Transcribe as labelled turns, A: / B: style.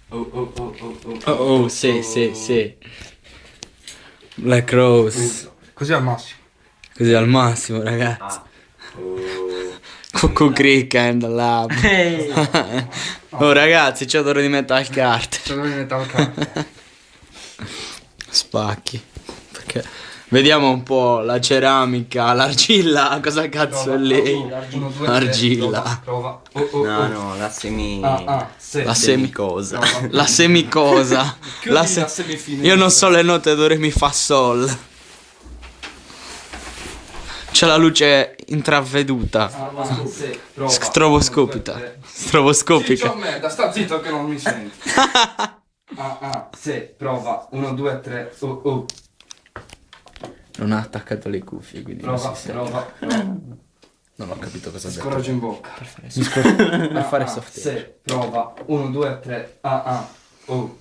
A: Oh, sì. Black Rose.
B: Così al massimo.
A: Così al massimo, ragazzi. Cuckoo Creek and Lab. Oh, ragazzi, c'è d'ora di metal carte.
B: Se non mi metto al capo.
A: Spacchi. Perché vediamo un po' la ceramica, l'argilla. Cosa cazzo è lì?
B: 1, 2,
A: Argilla.
B: Prova.
C: No, la semi...
B: Se.
A: La
C: semicosa.
A: La semicosa.
B: La semifine.
A: Io non so le note do re mi fa sol. C'è la luce intraveduta.
B: Se. Prova.
A: Stroboscopita. Stroboscopica.
B: Ciccio merda, sta zitto che non mi senti. Se. Prova. 1, 2, 3.
A: Non ha attaccato le cuffie, quindi non
B: Prova.
A: si sente.
B: Prova.
A: Non ho capito cosa ha detto.
B: Scoraggio in bocca.
A: Per fare soft air.
B: Se. Prova. 1, 2, 3. Oh.